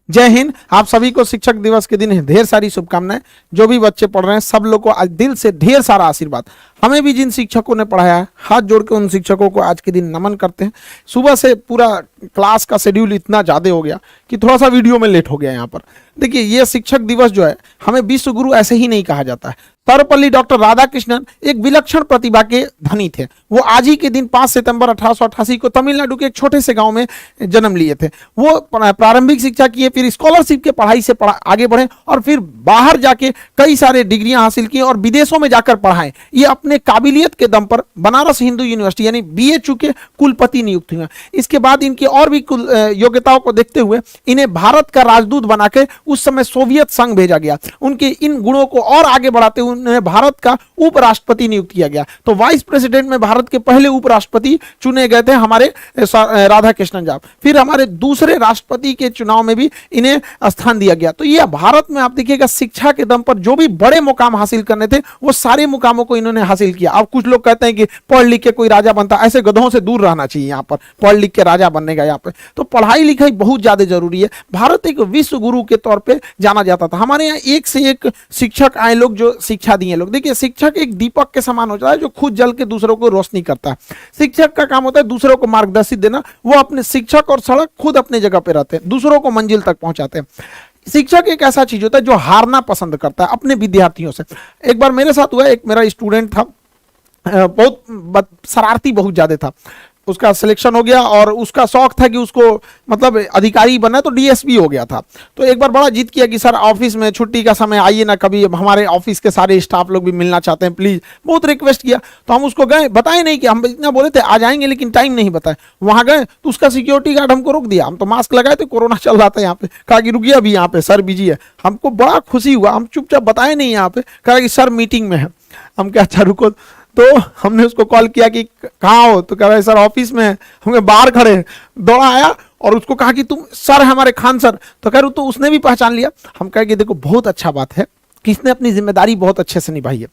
जय हिंद। आप सभी को शिक्षक दिवस के दिन ढेर सारी शुभकामनाएं। जो भी बच्चे पढ़ रहे हैं सब लोग को आज दिल से ढेर सारा आशीर्वाद। हमें भी जिन शिक्षकों ने पढ़ाया है हाथ जोड़ के उन शिक्षकों को आज के दिन नमन करते हैं। सुबह से पूरा क्लास का शेड्यूल इतना ज़्यादा हो गया कि थोड़ा सा वीडियो में लेट हो गया यहाँ पर। देखिए ये शिक्षक दिवस जो है हमें विश्व गुरु ऐसे ही नहीं कहा जाता है। सर्वपल्ली डॉक्टर राधाकृष्णन एक विलक्षण प्रतिभा के धनी थे। वो आज ही के दिन 5 सितंबर 1888 को तमिलनाडु के एक छोटे से गांव में जन्म लिए थे। वो प्रारंभिक शिक्षा किए, फिर स्कॉलरशिप के पढ़ाई से आगे बढ़े और फिर बाहर जाके कई सारे डिग्रियां हासिल की और विदेशों में जाकर पढ़ाएं। ये अपने काबिलियत के दम पर बनारस हिंदू यूनिवर्सिटी यानी BHU के कुलपति नियुक्त हुए। इसके बाद इनकी और भी योग्यताओं को देखते हुए इन्हें भारत का राजदूत बनाकर उस समय सोवियत संघ भेजा गया। उनके इन गुणों को और आगे बढ़ाते हुए उन्हें भारत का उपराष्ट्रपति नियुक्त किया गया। तो वाइस प्रेसिडेंट में भारत के पहले उपराष्ट्रपति चुने गए थे हमारे राधाकृष्णन जी। फिर हमारे दूसरे राष्ट्रपति के चुनाव में भी इन्हें स्थान दिया गया। तो ये भारत में आप देखिएगा शिक्षा के दम पर जो भी बड़े मुकाम हासिल करने थे वो सारे मुकामों को इन्होंने हासिल किया। अब कुछ लोग कहते हैं कि पढ़ लिख के कोई राजा बनता, ऐसे गधों से दूर रहना चाहिए। यहाँ पर पढ़ लिख के राजा बनने का यहाँ पे तो पढ़ाई लिखाई बहुत ज्यादा जरूरी है। भारत एक विश्व गुरु के तौर पे जाना जाता था। हमारे यहाँ एक से एक शिक्षक आए लोग जो शिक्षा दिए लोग। देखिए शिक्षक एक दीपक के समान होता है जो खुद जल के दूसरों को रोशनी करता है। शिक्षक का काम होता है दूसरों को मार्गदर्शित देना। वो अपने शिक्षक और सड़क खुद अपने जगह पे रहते हैं, दूसरों को मंजिल तक पहुंचाते हैं। शिक्षक एक ऐसा चीज होता है जो हारना पसंद करता है अपने विद्यार्थियों से। एक बार मेरे साथ हुआ, एक मेरा स्टूडेंट था, बहुत शरारती बहुत ज्यादा था। उसका सिलेक्शन हो गया और उसका शौक था कि उसको मतलब अधिकारी बनना, तो DSP हो गया था। तो एक बार बड़ा जिद किया कि सर ऑफिस में छुट्टी का समय आइए ना कभी, हमारे ऑफिस के सारे स्टाफ लोग भी मिलना चाहते हैं प्लीज। बहुत रिक्वेस्ट किया तो हम उसको गए, बताए नहीं कि हम इतना बोले थे आ जाएंगे लेकिन टाइम नहीं बताए। वहां गए तो उसका सिक्योरिटी गार्ड हमको रोक दिया। हम तो मास्क लगाए थे, कोरोना चल रहा था यहाँ पे। कहा कि रुकिए अभी यहाँ पे सर बिजी है। हमको बड़ा खुशी हुआ, हम चुपचाप बताए नहीं यहाँ पे। कहा कि सर मीटिंग में है। हम क्या अच्छा रुको। तो हमने उसको कॉल किया कि कहाँ हो, तो कह रहे सर ऑफिस में है। हम बाहर खड़े, दौड़ा आया और उसको कहा कि तुम सर हमारे खान सर। तो कह रहे तो उसने भी पहचान लिया। हम कहे कि देखो बहुत अच्छा बात है कि इसने अपनी जिम्मेदारी बहुत अच्छे से निभाई है।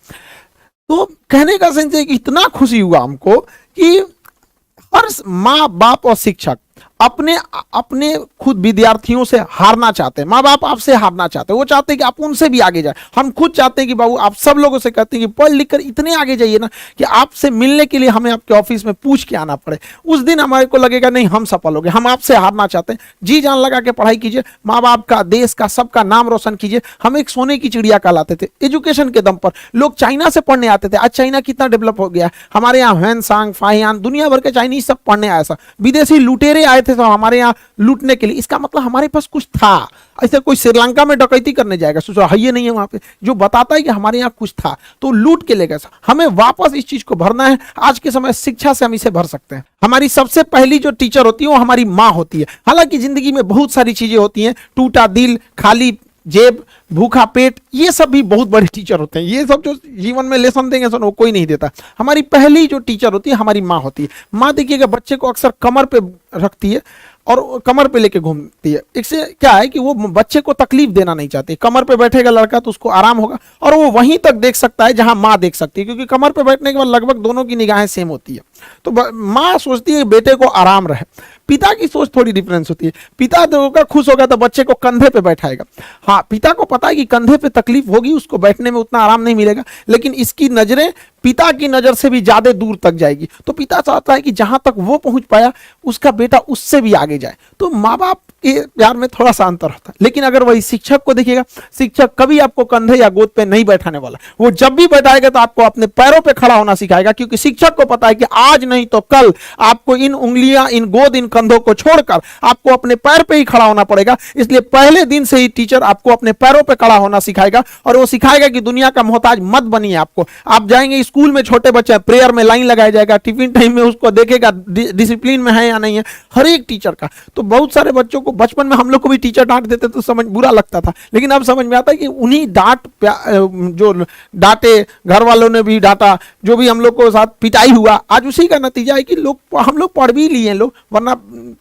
तो कहने का सेंस है कि इतना खुशी हुआ हमको कि हर माँ बाप और शिक्षक अपने खुद विद्यार्थियों से हारना चाहते हैं। माँ बाप आपसे हारना चाहते हैं, वो चाहते हैं कि आप उनसे भी आगे जाए। हम खुद चाहते हैं कि बाबू आप सब लोगों से कहते हैं कि पढ़ लिख कर इतने आगे जाइए ना कि आपसे मिलने के लिए हमें आपके ऑफिस में पूछ के आना पड़े। उस दिन हमारे को लगेगा नहीं हम सफल हो गए। हम आपसे हारना चाहते हैं। जी जान लगा के पढ़ाई कीजिए, माँ बाप का, देश का, सबका नाम रोशन कीजिए। हम एक सोने की चिड़िया कहलाते थे एजुकेशन के दम पर। लोग चाइना से पढ़ने आते थे। आज चाइना कितना डेवलप हो गया। हमारे यहाँ ह्वेनसांग, फाहियान, दुनिया भर के चाइनीज सब पढ़ने आए। विदेशी लुटेरे आए थे तो हमारे यहाँ लूटने के लिए। इसका मतलब हमारे पास कुछ था। ऐसे कोई श्रीलंका में डकैती करने जाएगा, सोचो है ये नहीं है वहां पे, जो बताता है कि हमारे यहाँ कुछ था तो लूट के ले गए। हमें वापस इस चीज को भरना है। आज के समय शिक्षा से हम इसे भर सकते हैं। हमारी सबसे पहली जो टीचर होती है वो हमारी माँ होती है। हालांकि जिंदगी में बहुत सारी चीजें होती हैं, टूटा दिल, खाली जेब, भूखा पेट, ये सब भी बहुत बड़े टीचर होते हैं। ये सब जो जीवन में लेसन देंगे वो कोई नहीं देता। हमारी पहली जो टीचर होती है हमारी माँ होती है। माँ देखिएगा बच्चे को अक्सर कमर पे रखती है और कमर पे लेके घूमती है। इससे क्या है कि वो बच्चे को तकलीफ देना नहीं चाहती। कमर पे बैठेगा लड़का तो उसको आराम होगा और वो वहीं तक देख सकता है जहां माँ देख सकती है, क्योंकि कमर पे बैठने के बाद लगभग दोनों की निगाहें सेम होती है। तो माँ सोचती है बेटे को आराम रहे। पिता की सोच थोड़ी डिफरेंस होती है। पिता होगा खुश होगा तो बच्चे को कंधे पे बैठाएगा। हाँ, पिता को पता है कि कंधे पे तकलीफ होगी, उसको बैठने में उतना आराम नहीं मिलेगा, लेकिन इसकी नजरें पिता की नजर से भी ज्यादा दूर तक जाएगी। तो पिता चाहता है कि जहां तक वो पहुंच पाया उसका बेटा उससे भी आगे जाए। तो माँ बाप के प्यार में थोड़ा सा अंतर होता है। लेकिन अगर वही शिक्षक को देखिएगा, शिक्षक कभी आपको कंधे या गोद पे नहीं बैठाने वाला। वो जब भी बैठाएगा तो आपको अपने पैरों पे खड़ा होना सिखाएगा, क्योंकि शिक्षक को पता है कि आज नहीं तो कल आपको इन उंगलियां, इन गोद, इन कंधों को छोड़कर आपको अपने पैर पे ही खड़ा होना पड़ेगा। इसलिए पहले दिन से ही टीचर आपको अपने पैरों पे खड़ा होना सिखाएगा और वो सिखाएगा कि दुनिया का मोहताज मत बनिए। आपको आप जाएंगे स्कूल में, छोटे बच्चे प्रेयर में लाइन लगाया जाएगा, टिफिन टाइम में उसको देखेगा डिसिप्लिन में है या नहीं है, हर एक टीचर का। तो बहुत सारे बच्चों को बचपन में हम लोग को भी टीचर डांट देते तो समझ बुरा लगता था, लेकिन अब समझ में आता है कि उन्हीं जो डांटे, घर वालों ने भी डांटा, जो भी हम लोग को साथ पिटाई हुआ, आज उसी का नतीजा है कि हम लोग पढ़ भी लिए लोग। वरना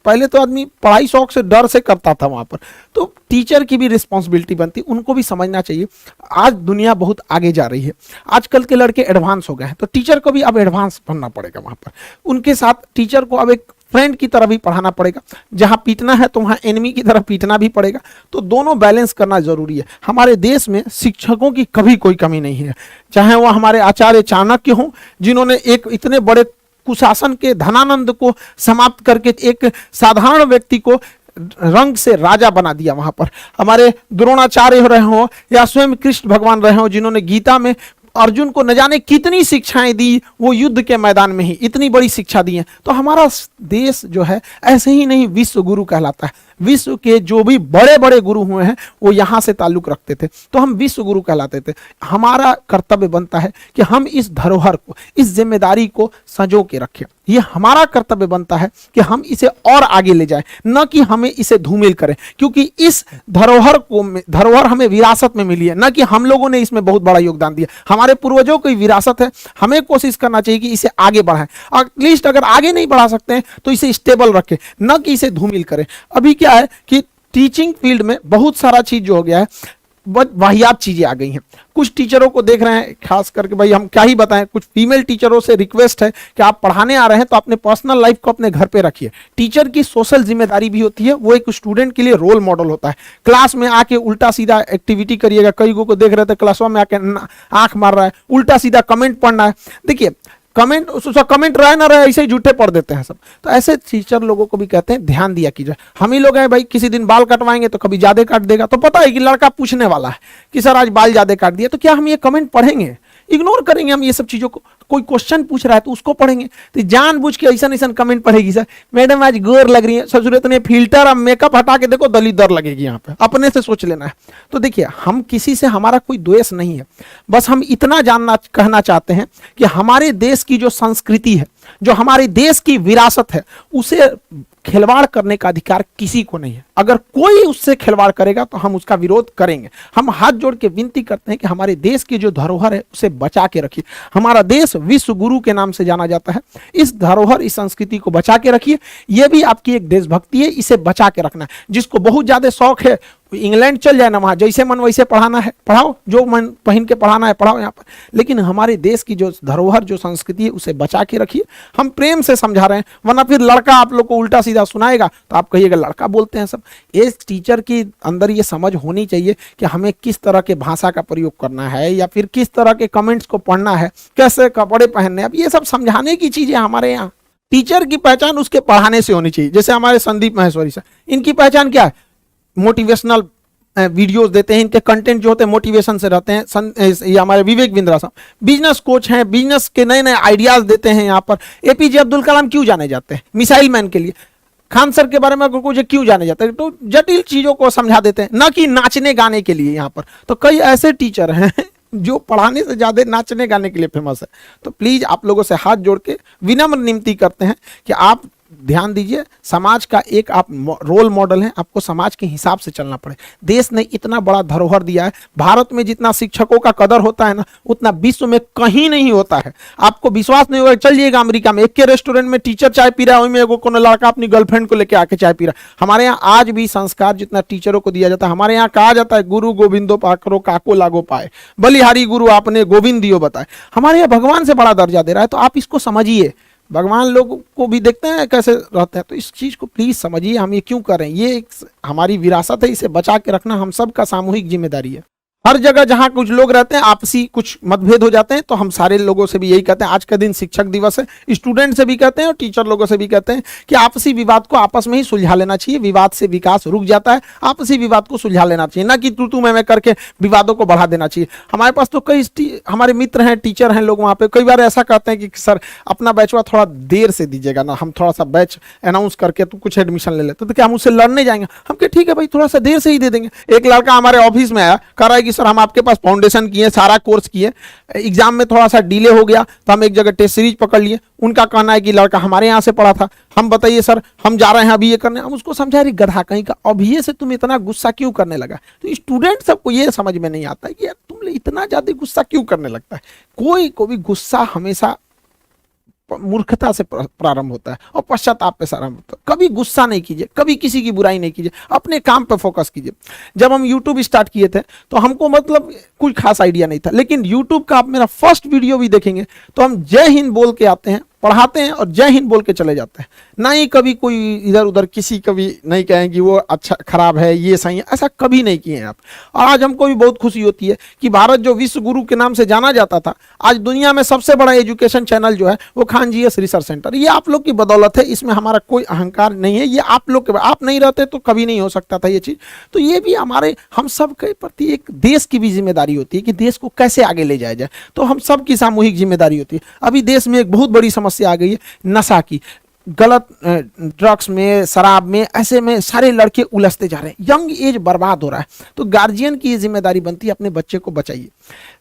पहले तो आदमी पढ़ाई शौक से, डर से करता था वहां पर। तो टीचर की भी रिस्पॉन्सिबिलिटी बनती, उनको भी समझना चाहिए। आज दुनिया बहुत आगे जा रही है, आजकल के लड़के एडवांस हो गए हैं, तो टीचर को भी अब एडवांस बनना पड़ेगा वहां पर। उनके साथ टीचर को अब एक फ्रेंड की तरह भी पढ़ाना पड़ेगा, जहां पीटना है तो वहां एनिमी की तरह पीटना भी पड़ेगा। तो दोनों बैलेंस करना जरूरी है। हमारे देश में शिक्षकों की कभी कोई कमी नहीं है, चाहे वह हमारे आचार्य चाणक्य हों, जिन्होंने एक इतने बड़े कुशासन के धनानंद को समाप्त करके एक साधारण व्यक्ति को रंग से राजा बना दिया। वहां पर हमारे द्रोणाचार्य रहे हो या स्वयं कृष्ण भगवान रहे हो, जिन्होंने गीता में अर्जुन को न जाने कितनी शिक्षाएं दी, वो युद्ध के मैदान में ही इतनी बड़ी शिक्षा दी है। तो हमारा देश जो है ऐसे ही नहीं विश्व गुरु कहलाता है। विश्व के जो भी बड़े बड़े गुरु हुए हैं वो यहाँ से ताल्लुक रखते थे, तो हम विश्व गुरु कहलाते थे। हमारा कर्तव्य बनता है कि हम इस धरोहर को, इस जिम्मेदारी को संजो के रखें। ये हमारा कर्तव्य बनता है कि हम इसे और आगे ले जाएं, न कि हमें इसे धूमिल करें, क्योंकि इस धरोहर हमें विरासत में मिली है, न कि हम लोगों ने इसमें बहुत बड़ा योगदान दिया। हमारे पूर्वजों की विरासत है, हमें कोशिश करना चाहिए कि इसे आगे बढ़ाएं। एटलीस्ट अगर आगे नहीं बढ़ा सकते हैं तो इसे स्टेबल रखें, न कि इसे धूमिल करें। अभी क्या है कि टीचिंग फील्ड में बहुत सारा चीज जो हो गया है, वाहियात चीजें आ गई हैं। कुछ टीचरों को देख रहे हैं, खास करके भाई हम क्या ही बताएं, कुछ फीमेल टीचरों से रिक्वेस्ट है कि आप पढ़ाने आ रहे हैं तो अपने पर्सनल लाइफ को अपने घर पे रखिए। टीचर की सोशल जिम्मेदारी भी होती है, वो एक स्टूडेंट के लिए रोल मॉडल होता है। क्लास में आके उल्टा सीधा एक्टिविटी करिएगा, कई को देख रहे थे क्लासों में आके आंख मार रहा है, उल्टा सीधा कमेंट पढ़ना है। देखिए कमेंट रहे ना रहे ऐसे ही झूठे पढ़ देते हैं सब। तो ऐसे टीचर लोगों को भी कहते हैं ध्यान दिया कीजिए। हम ही लोग हैं भाई, किसी दिन बाल कटवाएंगे तो कभी ज्यादा काट देगा, तो पता है कि लड़का पूछने वाला है कि सर आज बाल ज्यादा काट दिया, तो क्या हम ये कमेंट पढ़ेंगे? इग्नोर करेंगे हम ये सब चीजों को। कोई क्वेश्चन पूछ रहा है तो उसको पढ़ेंगे, तो जानबूझ के ऐसा ऐसा कमेंट पढ़ेगी, सर मैडम आज गोर लग रही है, सब जरूरत नहीं फिल्टर और मेकअप हटा के देखो दलिदर लगेगी, यहाँ पे अपने से सोच लेना है। तो देखिए हम किसी से, हमारा कोई द्वेष नहीं है, बस हम इतना कहना चाहते हैं कि हमारे देश की जो संस्कृति है, जो हमारे देश की विरासत है, उसे खिलवाड़ करने का अधिकार किसी को नहीं है। अगर कोई उससे खिलवाड़ करेगा तो हम उसका विरोध करेंगे। हम हाथ जोड़ के विनती करते हैं कि हमारे देश की जो धरोहर है उसे बचा के रखिए। हमारा देश विश्व गुरु के नाम से जाना जाता है। इस धरोहर, इस संस्कृति को बचा के रखिए। यह भी आपकी एक देशभक्ति है, इसे बचा के रखना है। जिसको बहुत ज्यादा शौक है इंग्लैंड चल जाए ना, वहां जैसे मन वैसे पढ़ाना है पढ़ाओ, जो मन पहन के पढ़ाना है पढ़ाओ यहाँ पर, लेकिन हमारे देश की जो धरोहर, जो संस्कृति है उसे बचा के रखिए। हम प्रेम से समझा रहे हैं, वरना फिर लड़का आप लोग को उल्टा सीधा सुनाएगा तो आप कहिएगा लड़का बोलते हैं सब। इस टीचर के अंदर ये समझ होनी चाहिए कि हमें किस तरह के भाषा का प्रयोग करना है, या फिर किस तरह के कमेंट्स को पढ़ना है, कैसे कपड़े पहनने। अब ये सब समझाने की चीजें हमारे यहाँ। टीचर की पहचान उसके पढ़ाने से होनी चाहिए। जैसे हमारे संदीप महेश्वरी सर, इनकी पहचान क्या है? मोटिवेशनल वीडियोस देते हैं, इनके कंटेंट जो होते हैं मोटिवेशन से रहते हैं। ये हमारे विवेक बिंद्रा साहब बिजनेस कोच हैं, बिजनेस के नए नए आइडियाज देते हैं। यहाँ पर एपीजे अब्दुल कलाम क्यों जाने जाते हैं? मिसाइल मैन के लिए। खान सर के बारे में अगर कुछ क्यों जाने जाते हैं? तो जटिल चीजों को समझा देते हैं, ना कि नाचने गाने के लिए। यहाँ पर तो कई ऐसे टीचर हैं जो पढ़ाने से ज्यादा नाचने गाने के लिए फेमस है। तो प्लीज आप लोगों से हाथ जोड़ के विनम्र विनती करते हैं कि आप ध्यान दीजिए। समाज का एक आप रोल मॉडल हैं, आपको समाज के हिसाब से चलना पड़े। देश ने इतना बड़ा धरोहर दिया है। भारत में जितना शिक्षकों का कदर होता है ना, उतना विश्व में कहीं नहीं होता है। आपको विश्वास नहीं होगा, चलिएगा अमेरिका में, एक के रेस्टोरेंट में टीचर चाय पी रहा है, वहीं में कोनो लड़का अपनी गर्लफ्रेंड को लेकर आके चाय पी रहा है। हमारे यहाँ आज भी संस्कार जितना टीचरों को दिया जाता है, हमारे यहाँ कहा जाता है गुरु गोविंदो पाकरो काको लागो पाए, बलिहारी गुरु आपने गोविंद दियो बताए। हमारे यहाँ भगवान से बड़ा दर्जा दे रहा है। तो आप इसको समझिए। भगवान लोग को भी देखते हैं कैसे रहते हैं, तो इस चीज को प्लीज समझिए। हम ये क्यों कर रहे हैं? ये एक हमारी विरासत है, इसे बचा के रखना हम सब का सामूहिक जिम्मेदारी है। हर जगह जहां कुछ लोग रहते हैं, आपसी कुछ मतभेद हो जाते हैं, तो हम सारे लोगों से भी यही कहते हैं, आज का दिन शिक्षक दिवस है, स्टूडेंट से भी कहते हैं और टीचर लोगों से भी कहते हैं कि आपसी विवाद को आपस में ही सुलझा लेना चाहिए। विवाद से विकास रुक जाता है, आपसी विवाद को सुलझा लेना चाहिए, ना कि तू मैं करके विवादों को बढ़ा देना चाहिए। हमारे पास तो कई हमारे मित्र हैं, टीचर हैं लोग, वहाँ पे कई बार ऐसा कहते हैं कि सर अपना बैचवा थोड़ा देर से दीजिएगा ना, हम थोड़ा सा बैच अनाउंस करके तो कुछ एडमिशन ले लेते, तो क्या हम उससे लड़ने जाएंगे? हम कहे ठीक है भाई, थोड़ा सा देर से ही दे देंगे। एक लड़का हमारे ऑफिस में आया, कह रहा है कि सर हम आपके पास फाउंडेशन किए, सारा कोर्स किए, एग्जाम में थोड़ा सा डिले हो गया तो हम एक जगह टेस्ट सीरीज पकड़ लिए। उनका कहना है कि लड़का हमारे यहाँ से पढ़ा था, हम बताइए सर हम जा रहे हैं अभी ये करने। हम उसको समझा रही गधा कहीं का, अभी ये से तुम इतना गुस्सा क्यों करने लगा? तो स्टूडेंट सबको ये समझ में नहीं आता है कि यार तुम इतना ज्यादा गुस्सा क्यों करने लगता है। कोई को भी गुस्सा हमेशा मूर्खता से प्रारंभ होता है और पश्चाताप पे आरंभ होता है। कभी गुस्सा नहीं कीजिए, कभी किसी की बुराई नहीं कीजिए, अपने काम पे फोकस कीजिए। जब हम YouTube स्टार्ट किए थे तो हमको मतलब कुछ खास आइडिया नहीं था, लेकिन YouTube का आप मेरा फर्स्ट वीडियो भी देखेंगे तो हम जय हिंद बोल के आते हैं, पढ़ाते हैं और जय हिंद बोल के चले जाते हैं, ना ही कभी कोई इधर उधर किसी कभी नहीं कहें कि वो अच्छा खराब है ये सही है, ऐसा कभी नहीं किए हैं आप। और आज हमको भी बहुत खुशी होती है कि भारत जो विश्व गुरु के नाम से जाना जाता था, आज दुनिया में सबसे बड़ा एजुकेशन चैनल जो है वो खान जीएस रिसर्च सेंटर, ये आप लोग की बदौलत है। इसमें हमारा कोई अहंकार नहीं है, ये आप लोग के, आप नहीं रहते तो कभी नहीं हो सकता था ये चीज। तो ये भी हमारे हम सब के प्रति एक देश की भी जिम्मेदारी होती है कि देश को कैसे आगे ले जाया जाए, तो हम सब की सामूहिक जिम्मेदारी होती है। अभी देश में एक बहुत बड़ी समस्या आ गई है नशा की, गलत ड्रग्स में, शराब में, ऐसे में सारे लड़के उलझते जा रहे हैं, यंग एज बर्बाद हो रहा है। तो गार्जियन की ये जिम्मेदारी बनती है अपने बच्चे को बचाइए।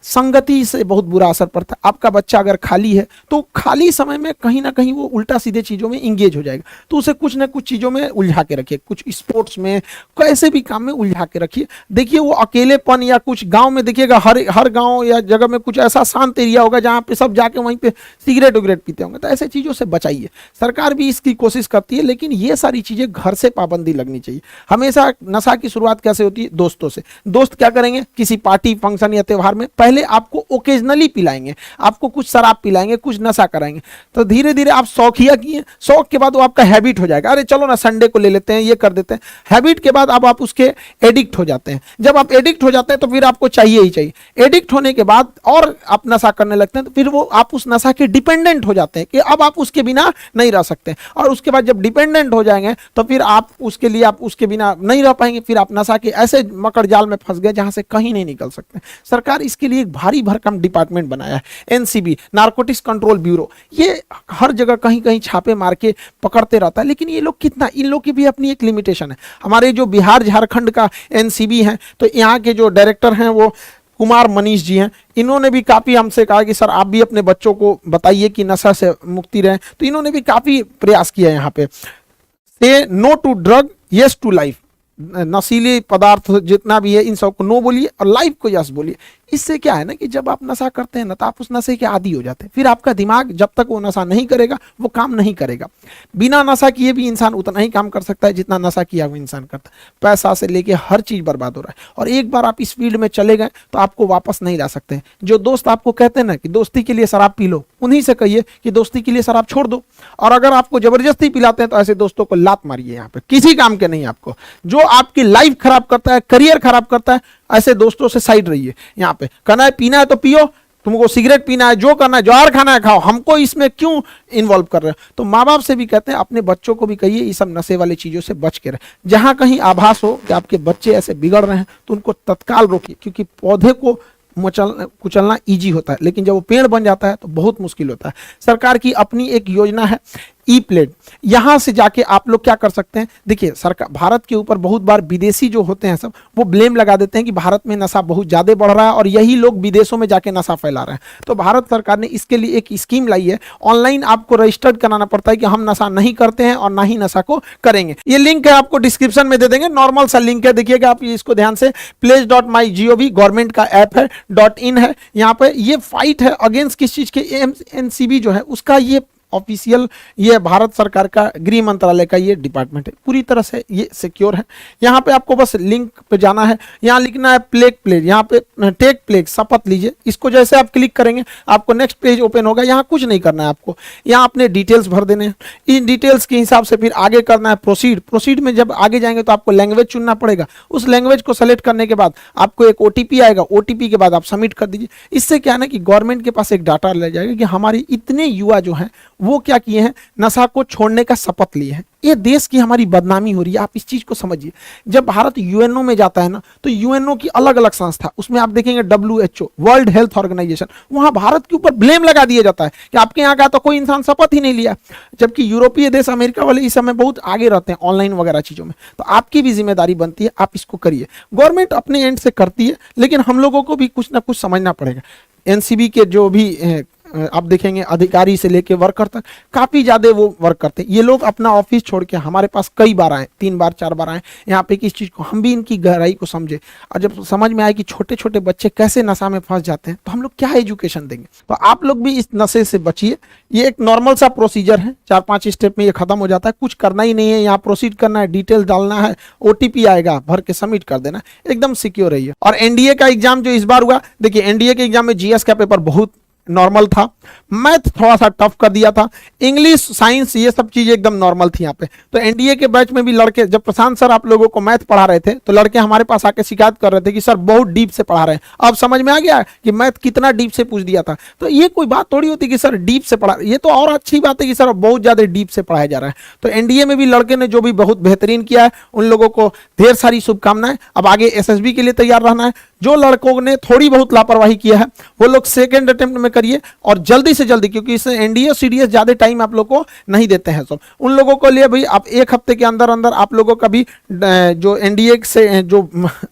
संगति से बहुत बुरा असर पड़ता है। आपका बच्चा अगर खाली है तो खाली समय में कहीं ना कहीं वो उल्टा सीधे चीज़ों में इंगेज हो जाएगा, तो उसे कुछ ना कुछ चीज़ों में उलझा के रखिए, कुछ स्पोर्ट्स में, कैसे भी काम में उलझा के रखिए। देखिए वो अकेलेपन, या कुछ गांव में देखिएगा, हर गांव या जगह में कुछ ऐसा शांत एरिया होगा जहाँ पे सब जाके वहीं पे सिगरेट उगरेट पीते होंगे, तो ऐसे चीज़ों से बचाइए। सरकार भी इसकी कोशिश करती है, लेकिन ये सारी चीज़ें घर से पाबंदी लगनी चाहिए। हमेशा नशा की शुरुआत कैसे होती है? दोस्तों से। दोस्त क्या करेंगे? किसी पार्टी फंक्शन या त्यौहार में पहले आपको ओकेजनली पिलाएंगे, आपको कुछ शराब पिलाएंगे, कुछ नशा कराएंगे, तो धीरे धीरे आप शौकिया किए, शौक के बाद वो आपका हैबिट हो जाएगा। अरे चलो ना संडे को ले लेते हैं, ये कर देते हैं। हैबिट के बाद अब आप उसके एडिक्ट हो जाते हैं। जब आप एडिक्ट हो जाते हैं तो फिर आपको चाहिए ही चाहिए। एडिक्ट होने के बाद और आप नशा करने लगते हैं, तो फिर वो आप उस नशा के डिपेंडेंट हो जाते हैं कि अब आप उसके बिना नहीं रह सकते। और उसके बाद जब डिपेंडेंट हो जाएंगे तो फिर आप उसके लिए, आप उसके बिना नहीं रह पाएंगे, फिर आप नशा के ऐसे मकड़ जाल में फंस गए जहां से कहीं नहीं निकल सकते। सरकार इसके लिए एक भारी भरकम डिपार्टमेंट बनाया है, एनसीबी, नारकोटिक्स कंट्रोल ब्यूरो। ये हर जगह कहीं कहीं छापे मार के पकड़ते रहता है, लेकिन ये लोग कितना, इन लोग की भी अपनी एक लिमिटेशन है। हमारे जो बिहार झारखंड का एनसीबी है, तो यहाँ के जो डायरेक्टर हैं वो कुमार मनीष जी हैं, इन्होंने भी काफ़ी हमसे कहा कि सर आप भी अपने बच्चों को बताइए कि नशा से मुक्ति रहें। तो इन्होंने भी काफ़ी प्रयास किया है यहाँ पे। Say no to drug, yes to life. नशीले पदार्थ जितना भी है इन सबको नो बोलिए और लाइफ को यस बोलिए। इससे क्या है ना कि जब आप नशा करते हैं ना, तो आप उस नशे के आदी हो जाते हैं। फिर आपका दिमाग जब तक वो नशा नहीं करेगा वो काम नहीं करेगा। बिना नशा किए भी इंसान उतना ही काम कर सकता है जितना नशा किया हुआ इंसान करता है। पैसा से लेके हर चीज़ बर्बाद हो रहा है, और एक बार आप इस फील्ड में चले गए तो आपको वापस नहीं ला सकते हैं। जो दोस्त आपको कहते हैं ना कि दोस्ती के लिए शराब पी लो, उन्हीं से कहिए कि दोस्ती के लिए शराब छोड़ दो। और अगर आपको जबरदस्ती पिलाते हैं तो ऐसे दोस्तों को लात मारिए। यहाँ पे किसी काम के नहीं आपको, जो आपकी लाइफ खराब करता है, करियर खराब करता है, ऐसे दोस्तों से साइड रहिए। यहाँ पे कहना है पीना है तो पियो, तुमको सिगरेट पीना है, जो करना है, जौहर खाना है खाओ, हमको इसमें क्यों इन्वॉल्व कर रहे हो। तो माँ बाप से भी कहते हैं अपने बच्चों को भी कहिए ये सब नशे वाली चीज़ों से बच के रहे। जहाँ कहीं आभास हो कि आपके बच्चे ऐसे बिगड़ रहे हैं तो उनको तत्काल रोकिए, क्योंकि पौधे को कुचलना ईजी होता है, लेकिन जब वो पेड़ बन जाता है तो बहुत मुश्किल होता है। सरकार की अपनी एक योजना है ई प्लेट, यहाँ से जाके आप लोग क्या कर सकते हैं। देखिए सरकार, भारत के ऊपर बहुत बार विदेशी जो होते हैं सब वो ब्लेम लगा देते हैं कि भारत में नशा बहुत ज़्यादा बढ़ रहा है और यही लोग विदेशों में जाके नशा फैला रहे हैं। तो भारत सरकार ने इसके लिए एक स्कीम लाई है। ऑनलाइन आपको रजिस्टर्ड कराना पड़ता है कि हम नशा नहीं करते हैं और ना ही नशा को करेंगे। ये लिंक है, आपको डिस्क्रिप्शन में दे देंगे, नॉर्मल सा लिंक है, देखिएगा आप इसको ध्यान से। pledge.mygov गवर्नमेंट का ऐप है, .in है। यहाँ पे ये फाइट है अगेंस्ट किस चीज़ के, एनसीबी जो है उसका ये ऑफिशियल, ये भारत सरकार का गृह मंत्रालय का ये डिपार्टमेंट है, पूरी तरह से ये सिक्योर है। यहाँ पे आपको बस लिंक पे जाना है, यहाँ लिखना है प्लेज, यहाँ पे टेक प्लेज, शपथ लीजिए। इसको जैसे आप क्लिक करेंगे आपको नेक्स्ट पेज ओपन होगा। यहाँ कुछ नहीं करना है आपको, यहाँ अपने डिटेल्स भर देने हैं। इन डिटेल्स के हिसाब से फिर आगे करना है प्रोसीड में जब आगे जाएंगे तो आपको लैंग्वेज चुनना पड़ेगा। उस लैंग्वेज को सेलेक्ट करने के बाद आपको एक OTP आएगा, OTP के बाद आप सबमिट कर दीजिए। इससे क्या है ना कि गवर्नमेंट के पास एक डाटा ले जाएगा कि हमारे इतने युवा जो हैं वो क्या किए हैं, नशा को छोड़ने का शपथ लिए हैं। ये देश की हमारी बदनामी हो रही है, आप इस चीज को समझिए। जब भारत यूएनओ में जाता है ना, तो यूएनओ की अलग अलग संस्था, उसमें आप देखेंगे WHO, वर्ल्ड हेल्थ ऑर्गेनाइजेशन, वहां भारत के ऊपर ब्लेम लगा दिया जाता है कि आपके यहाँ का तो कोई इंसान शपथ ही नहीं लिया। जबकि यूरोपीय देश, अमेरिका वाले इस समय बहुत आगे रहते हैं ऑनलाइन वगैरह चीजों में। तो आपकी भी जिम्मेदारी बनती है, आप इसको करिए। गवर्नमेंट अपने एंड से करती है, लेकिन हम लोगों को भी कुछ ना कुछ समझना पड़ेगा। एनसीबी के जो भी आप देखेंगे अधिकारी से लेके वर्कर तक काफ़ी ज़्यादा वो वर्क करते हैं। ये लोग अपना ऑफिस छोड़ के हमारे पास कई बार आए, 3 बार 4 बार आए यहाँ पे कि इस चीज़ को हम भी इनकी गहराई को समझे। और जब समझ में आए कि छोटे छोटे बच्चे कैसे नशा में फंस जाते हैं तो हम लोग क्या एजुकेशन देंगे। तो आप लोग भी इस नशे से बचिए। ये एक नॉर्मल सा प्रोसीजर है, 4-5 स्टेप में ये खत्म हो जाता है। कुछ करना ही नहीं है, यहाँ प्रोसीड करना है, डिटेल डालना है, OTP आएगा, भर के सबमिट कर देना, एकदम सिक्योर रहिए। और NDA का एग्जाम जो इस बार हुआ, देखिए NDA के एग्जाम में GS का पेपर बहुत नॉर्मल था, मैथ थोड़ा सा टफ कर दिया था, इंग्लिश साइंस ये सब चीजें एकदम नॉर्मल थी यहाँ पे। तो एनडीए के बैच में भी लड़के, जब प्रशांत सर आप लोगों को मैथ पढ़ा रहे थे तो लड़के हमारे पास आके शिकायत कर रहे थे कि सर बहुत डीप से पढ़ा रहे हैं। अब समझ में आ गया कि मैथ कितना डीप से पूछ दिया था। तो ये कोई बात थोड़ी होती कि सर डीप से पढ़ा, ये तो और अच्छी बात है कि सर बहुत ज्यादा डीप से पढ़ाया जा रहा है। तो एनडीए में भी लड़के ने जो भी बहुत बेहतरीन किया है, उन लोगों को ढेर सारी शुभकामनाएं। अब आगे एसएसबी के लिए तैयार रहना है। जो लड़कों ने थोड़ी बहुत लापरवाही किया है वो लोग सेकंड अटेम्प्ट में करिए और जल्दी से जल्दी, क्योंकि इससे एनडीए सीडीएस ज्यादा टाइम आप लोग को नहीं देते हैं। सब उन लोगों को लिए भाई आप एक हफ्ते के अंदर अंदर आप लोगों का भी जो एनडीए से जो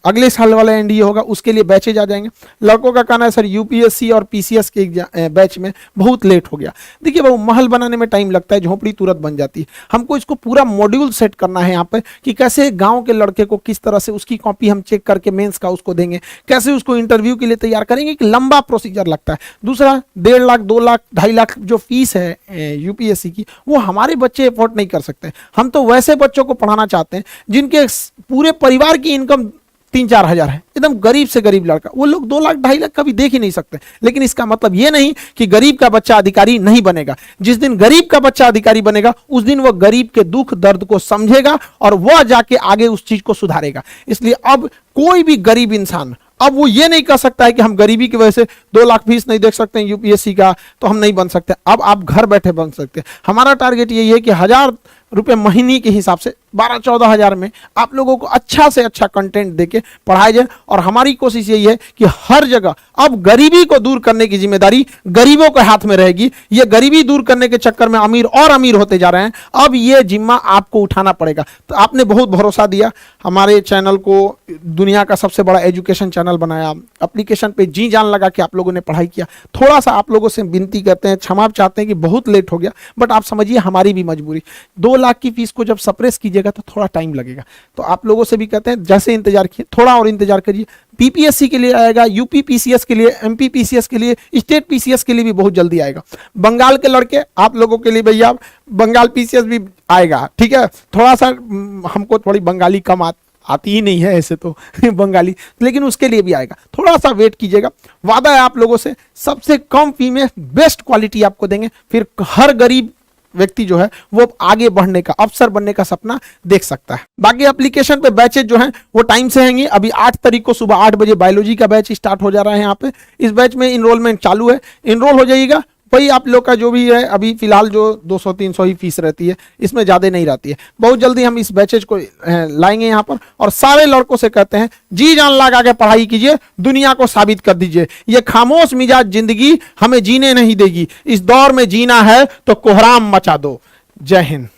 अगले साल वाला एनडीए होगा उसके लिए बैचेज आ जाएंगे। लड़कों का कहना है सर यूपीएससी और पीसीएस के बैच में बहुत लेट हो गया। देखिए वो महल बनाने में टाइम लगता है, झोपड़ी तुरंत बन जाती है। हमको इसको पूरा मॉड्यूल सेट करना है यहाँ पे कि कैसे गांव के लड़के को किस तरह से उसकी कॉपी हम चेक करके मेंस का उसको देंगे, कैसे उसको इंटरव्यू के लिए तैयार करेंगे, कि लंबा प्रोसीजर लगता है। दूसरा 1.5 लाख 2 लाख 2.5 लाख जो फीस है यूपीएससी की, वो हमारे बच्चे अफोर्ड नहीं कर सकते। हम तो वैसे बच्चों को पढ़ाना चाहते हैं जिनके पूरे परिवार की इनकम 3-4 हजार है, एकदम गरीब से गरीब लड़का, वो लोग 2 लाख 2.5 लाख कभी देख ही नहीं सकते। लेकिन इसका मतलब ये नहीं कि गरीब का बच्चा अधिकारी नहीं बनेगा। जिस दिन गरीब का बच्चा अधिकारी बनेगा उस दिन वो गरीब के दुख दर्द को समझेगा और वह जाके आगे उस चीज को सुधारेगा। इसलिए अब कोई भी गरीब इंसान अब वो ये नहीं कर सकता है कि हम गरीबी की वजह से 2 लाख फीस नहीं देख सकते हैं यूपीएससी का तो हम नहीं बन सकते। अब आप घर बैठे बन सकते हैं। हमारा टारगेट यही है कि 1000 रुपये महीने के हिसाब से 12-14 हजार में आप लोगों को अच्छा से अच्छा कंटेंट देके पढ़ाया जाए। और हमारी कोशिश यही है कि हर जगह अब गरीबी को दूर करने की जिम्मेदारी गरीबों के हाथ में रहेगी। ये गरीबी दूर करने के चक्कर में अमीर और अमीर होते जा रहे हैं, अब ये जिम्मा आपको उठाना पड़ेगा। तो आपने बहुत भरोसा दिया हमारे चैनल को, दुनिया का सबसे बड़ा एजुकेशन चैनल बनाया, एप्लीकेशन पे जी जान लगा के आप लोगों ने पढ़ाई किया। थोड़ा सा आप लोगों से विनती करते हैं, क्षमा चाहते हैं कि बहुत लेट हो गया, बट आप समझिए हमारी भी मजबूरी। 2 लाख की फीस को जब सप्रेस कीजिएगा तो थोड़ा टाइम लगेगा। तो आप लोगों से भी कहते हैं जैसे इंतजार किए थोड़ा और इंतजार करिए। पीपीएससी के लिए आएगा, यूपी पीसीएस के लिए, एमपी पीसीएस के लिए, स्टेट पीसीएस के लिए भी बहुत जल्दी आएगा। बंगाल के लड़के आप लोगों के लिए भैया बंगाल पीसीएस भी आएगा, ठीक है। थोड़ा सा हमको थोड़ी बंगाली कम आती ही नहीं है ऐसे तो बंगाली, लेकिन उसके लिए भी आएगा। थोड़ा सा वेट कीजिएगा। वादा है आप लोगों से सबसे कम फी में बेस्ट क्वालिटी आपको देंगे। फिर हर गरीब व्यक्ति जो है वो आगे बढ़ने का, अफसर बनने का सपना देख सकता है। बाकी एप्लीकेशन पे बैचेज जो हैं वो टाइम से हैंगी। अभी 8 तारीख को सुबह 8 बजे बायोलॉजी का बैच स्टार्ट हो जा रहा है यहाँ पे। इस बैच में इनरोलमेंट चालू है, इनरोल हो जाइएगा। वही आप लोग का जो भी है अभी फिलहाल जो 200-300 ही फीस रहती है, इसमें ज़्यादा नहीं रहती है। बहुत जल्दी हम इस बैचेज को लाएंगे यहाँ पर और सारे लड़कों से कहते हैं जी जान लगा के पढ़ाई कीजिए, दुनिया को साबित कर दीजिए। ये खामोश मिजाज जिंदगी हमें जीने नहीं देगी। इस दौर में जीना है तो कोहराम मचा दो। जय हिंद।